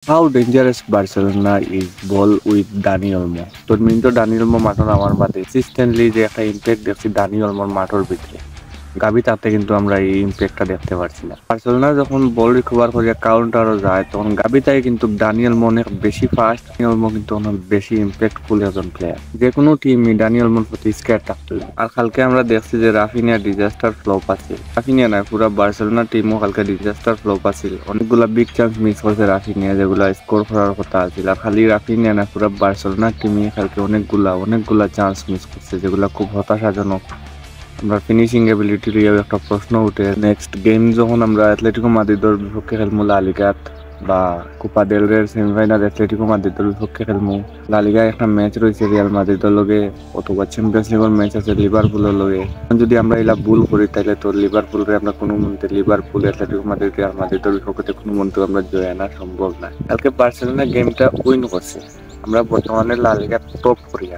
How dangerous Barcelona is ball with Dani Olmo? তোর মিন তো Dani Olmo মাঠর আমার বাদে consistently যে একটা ইম্প্যাক্ট দেখছি Dani Olmoর মাঠের ভিতরে গাবি তাতে কিন্তু আমরা এই ইম্প্যাক্টটা দেখতে পারছি না। বার্সেলোনা যখন বল রিকভার করে কাউন্টারও যায় তখন গাবিটাই কিন্তু ডানিয়েল মো অনেক বেশি ফাস্ট, ডানিয়েল মো কিন্তু অনেক বেশি ইম্প্যাক্টফুল একজন প্লেয়ার। যে কোনো টিমই ডানিয়েল মোর প্রতি স্কেয়ার থাকতো। আর কালকে আমরা দেখছি যে রাফিনিয়া ডিজাস্টার ফ্লপ আছে, রাফিনিয়া নয় পুরো বার্সেলোনা টিমও কালকে ডিজাস্টার ফ্লপ আছিল। অনেকগুলা বিগ চান্স মিস করছে রাফিনিয়া যেগুলো স্কোর করার কথা আছিল। আর খালি রাফিনিয়া না পুরো বার্সেলোনা টিমই কালকে অনেকগুলা চান্স মিস করছে যেগুলো খুব হতাশাজনক। আমরা ফিনিশিং এবিলিটি নিয়ে একটা প্রশ্ন উঠে। নেক্সট গেম যখন আমরা অ্যাথলেটিকো মাদ্রিদের বিপক্ষে খেলবো লা লিগাত বা কোপা দেল রের সেমিফাইনাল অ্যাথলেটিকো মাদ্রিদের বিপক্ষে খেলবো, লা লিগায় একটা ম্যাচ রয়েছে রিয়াল মাদ্রিদের লগে, অথবা চ্যাম্পিয়ন্স লিগের ম্যাচ আছে লিভারপুলের লগে। যদি আমরা এলা ভুল করি তাহলে তো লিভারপুলকে আমরা কোনো মন্ত্রে লিভারপুল অ্যাথলেটিকো মাদ্রিদ রিয়াল মাদ্রিদের বিপক্ষে কোনো মন্ত্রে আমরা জয় আনা সম্ভব না। কালকে বার্সেলোনা গেমটা উইন করছে, আমরা বর্তমানে লা লিগার টপ করি।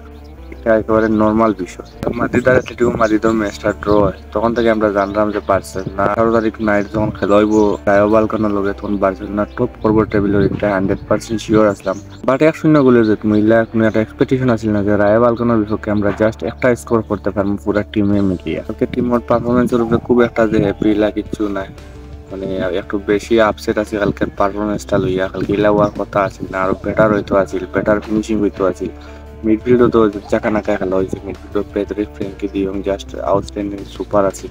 এটা একেবারে নর্মাল বিষয়। মাদ্রিদ আর অ্যাথলেটিকো মাদ্রিদের ম্যাচটা ড্র হয় তখন থেকে আমরা জানলাম যে বার্সেলোনা 18 তারিখ নাইট যখন খেলা হইব রায়ো ভালকানোর লগে তখন বার্সেলোনা টপ করবো টেবিলের, এটা 100% শিওর আসলাম। বাট 1-0 গোলের যে মহিলা কোনো একটা এক্সপেকটেশন আছিল না যে রায়ো ভালকানোর বিপক্ষে আমরা জাস্ট একটা স্কোর করতে পারবো পুরো টিমে মিলিয়ে। ওকে টিমের পারফরমেন্সের উপরে খুব একটা যে হ্যাপি কিচ্ছু নাই, মানে একটু বেশি আপসেট আছে কালকের পারফরমেন্সটা লইয়া। কালকে ইলা হওয়ার কথা আছিল না, আরো বেটার হইতো আছিল, বেটার ফিনিশিং হইতো আছিল। মিডফিল্ডও তো চাকা নাকা খেলা হয়েছে, মিডফিল্ডও Pedri Frenkie de Jong just outstanding super আছে।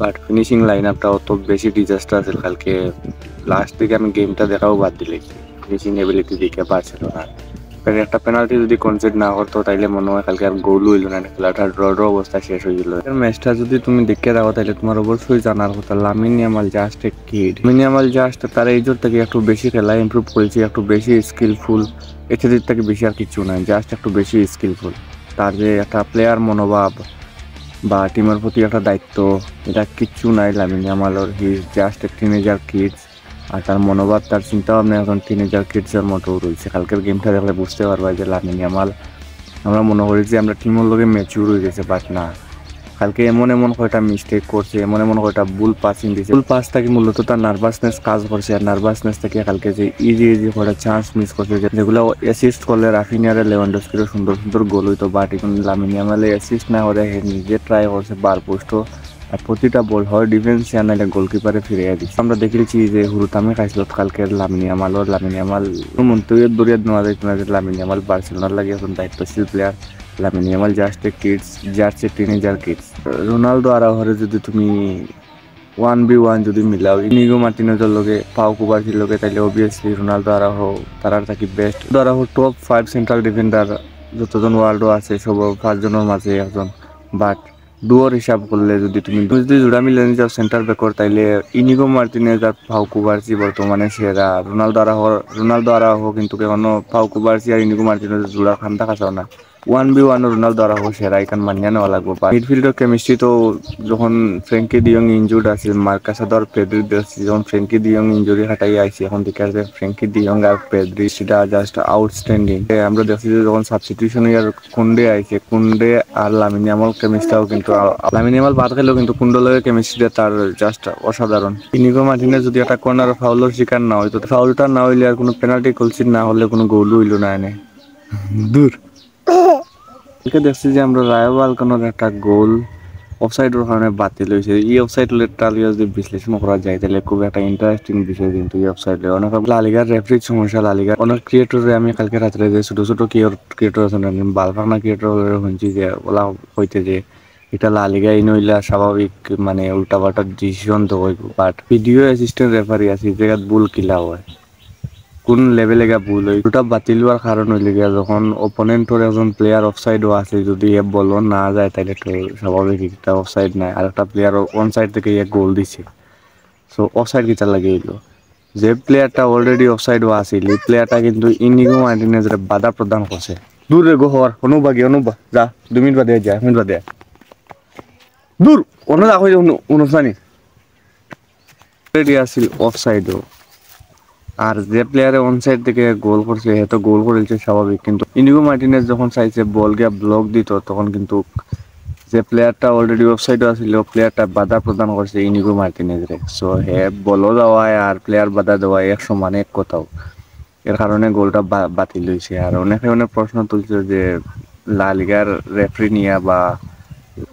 বাট ফিনিশিং লাইন আপটা অত বেশি ডিজাস্টার আছে কালকে। লাস্ট দিকে আমি গেমটা দেখাও বাদ দিলে ফিনিশিং এবিলিটি দিকে বার্সেলোনা একটা পেনাল্টি যদি কনসিড না করতো তাইলে মনে হয় কালকে আর গোল হইল না, খেলাটা ড্র অবস্থা শেষ হয়ে গেল। ম্যাচটা যদি তুমি দেখে রাখো তাহলে তোমার অবশ্যই জানার কথা Lamine Yamal just a kid. Lamine Yamal just তার এইজোর থেকে একটু বেশি খেলা ইমপ্রুভ করেছে, একটু বেশি স্কিলফুল, এর থেকে বেশি আর কিছু নাই, জাস্ট একটু বেশি স্কিলফুল। তার যে একটা প্লেয়ার মনোভাব বা টিমের প্রতি একটা দায়িত্ব, এটা কিচ্ছু নাই লামিন ইয়ামালের। He is just a teenager kids. আর তার মনোভাব, তার চিন্তা ভাবনা এখন টিনেজার কিডসের মতো রয়েছে। কালকের গেমটা দেখলে বুঝতে পারবা যে লামিন ইয়ামাল, আমরা মনে করি যে আমরা টিমের লগে ম্যাচিউর হয়ে গেছে, বাট না। কালকে এমন কয়টা মিস্টেক করছে, এমন কয়টা ভুল পাসিং দিয়েছে, ভুল পাস থেকে মূলত তার নার্ভাসনেস কাজ করছে। আর নার্ভাসনেস থেকে কালকে যে ইজি কয়টা চান্স মিস করছে যেগুলো অ্যাসিস্ট করলে রাফিনিয়ার লেভানডস্কিরও সুন্দর গোল হইতো। বাট এখন লামিন ইয়ামালে অ্যাসিস্ট না করে নিজে ট্রাই করছে বার পোস্ট, আর প্রতিটা বল হয় ডিফেন্স নাইলে গোলকিপারে ফিরিয়ে দিচ্ছে। আমরা দেখেছি যে হুরুতামে খাইছিল কালকে লামিন ইয়ামাল মন্তব্য দরিয়া নেওয়া যাইতো না যে লামিন ইয়ামাল বার্সেলোনার লাগে এখন দায়িত্বশীল player. Lamine Yamal just a kids, just a teenager kids. Ronaldo আরাউহোরে যদি তুমি 1v1 যদি মিলাও ইনিগো মার্টিনেজের লগে পাও কুবার্সির লগে, তাইলে অবভিয়াসলি রোনালদো আরাউহো তারার থাকি best. Araujo top 5 central defender যতজন ওয়ার্ল্ডও আছে সব 5 জনের মাঝে একজন। বাট ডুয়োর হিসাব করলে যদি তুমি যদি জোড়া মিলে যাও সেন্টার ব্যাকর, তাইলে ইনিগো মার্টিনেজ আর পাও কুবার্সি বর্তমানে সেরা। রোনালদো আরাউহো কিন্তু এখনো পাও কুবার্সি আর ইনিগো মার্টিনেজের জোড়া খান্তা খাসাও না। 1v1 রোনালদো আরাউহো সেরা, এখান মানিয়ে নেওয়া লাগবে। মিডফিল্ডের কেমিস্ট্রি তো যখন ফ্র্যাঙ্কি ডিয়ং ইনজুর্ড আছে, মার্কাস আর পেদ্রি যখন ফ্র্যাঙ্কি ডিয়ং ইনজুরি হাঁটাই আইছে, এখন দেখে আসবে ফ্র্যাঙ্কি ডিয়ং আর পেদ্রি সেটা জাস্ট আউটস্ট্যান্ডিং। আমরা দেখছি যে যখন সাবস্টিটিউশন আর কুন্ডে আইছে, কুন্ডে আর লামিন ইয়ামাল কেমিস্ট্রিটাও কিন্তু লামিন ইয়ামাল বাদ খেলেও কিন্তু কুন্ডলের কেমিস্ট্রিটা তার জাস্ট অসাধারণ। ইনিগো মার্টিনেজ যদি একটা কর্নার ফাউলের শিকার না হইতো, ফাউলটা না হইলে আর কোনো পেনাল্টি কলসিট না হলে কোনো গোল হইল না এনে দূর। দেখছি যে আমরা রায়ো ভালকানোর একটা গোল অফসাইডের কারণে বাতিল হয়েছে। এই অফসাইড যদি বিশ্লেষণ করা যায় তাহলে খুব একটা ইন্টারেস্টিং বিষয়। কিন্তু এই অফসাইড অনেক লালিগার রেফারির সমস্যা, লালিগার অনেক ক্রিয়েটরে আমি কালকে রাত্রে যে ছোট ক্রিয়েটর আছেন বালফানা ক্রিয়েটর শুনছি যে ওলা হইতে যে এটা লালিগাই নইলা স্বাভাবিক মানে উল্টাপাল্টা ডিসিশন তো হইব। বাট ভিডিও অ্যাসিস্ট্যান্ট রেফারি আছে জায়গাত ভুল কিলা হয়, কোন লেভেলে গা ভুল হয় ওটা বাতিল হওয়ার কারণ হইলে গিয়া যখন অপোনেন্টর একজন প্লেয়ার অফসাইডও আছে, যদি এ বল না যায় তাহলে তো স্বাভাবিক একটা অফসাইড নাই। আর একটা প্লেয়ার অন সাইড থেকে গোল দিছে, সো অফসাইড কিটা লাগে এলো। যে প্লেয়ারটা অলরেডি অফসাইডও আছিল এই প্লেয়ারটা কিন্তু ইনিগো মার্টিনেজের বাধা প্রদান করছে। দূরে গো হওয়ার অনুবা যা 2 মিনিট বাদে যা, 1 মিনিট বাদে দূর অনুদা হয়ে অনুষ্ঠানি অলরেডি আছিল অফসাইডও। আর যে প্লেয়ারে অন সাইড থেকে গোল করছে সে তো গোল করেছে স্বাভাবিক, কিন্তু ইনিগো মার্টিনেজ যখন চাইছে বল গিয়া ব্লক দিত তখন কিন্তু যে প্লেয়ারটা অলরেডি অফসাইড আছিল প্লেয়ারটা বাধা প্রদান করছে ইনিগো মার্টিনেজরে। সো হে বলও দেওয়ায় আর প্লেয়ার বাধা দেওয়ায় এক সমান এক কোথাও। এর কারণে গোলটা বাতিল হয়েছে। আর অনেকে অনেক প্রশ্ন তুলছে যে লা লিগার রেফারি নিয়া বা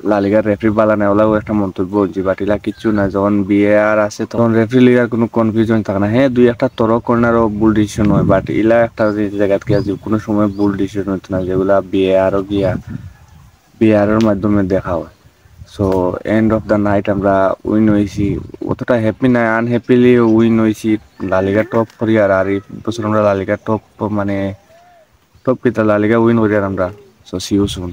লা লিগার রেফারি বালানে ওলাও একটা মন্তব্য যে বাটিলা কিচ্ছু না, যখন বিএআর আছে তখন রেফারি লিগার কোনো কনফিউশন থাকে না। হ্যাঁ, দুই একটা তরক কর্নারও ভুল ডিসিশন হয়, বাট ইলা একটা জায়গা থেকে যে কোনো সময় ভুল ডিসিশন হতো না, যেগুলা বিএআরও গিয়া বিএআরের মাধ্যমে দেখা হয়। So end of the night আমরা উইন হয়েছি, অতটা হ্যাপি না, আনহ্যাপিলি উইন হয়েছি লালিগা টপ করি। আর এই বছর আমরা লালিগা টপ মানে টপ কিতা লালিগা উইন করি আর আমরা। So see you soon.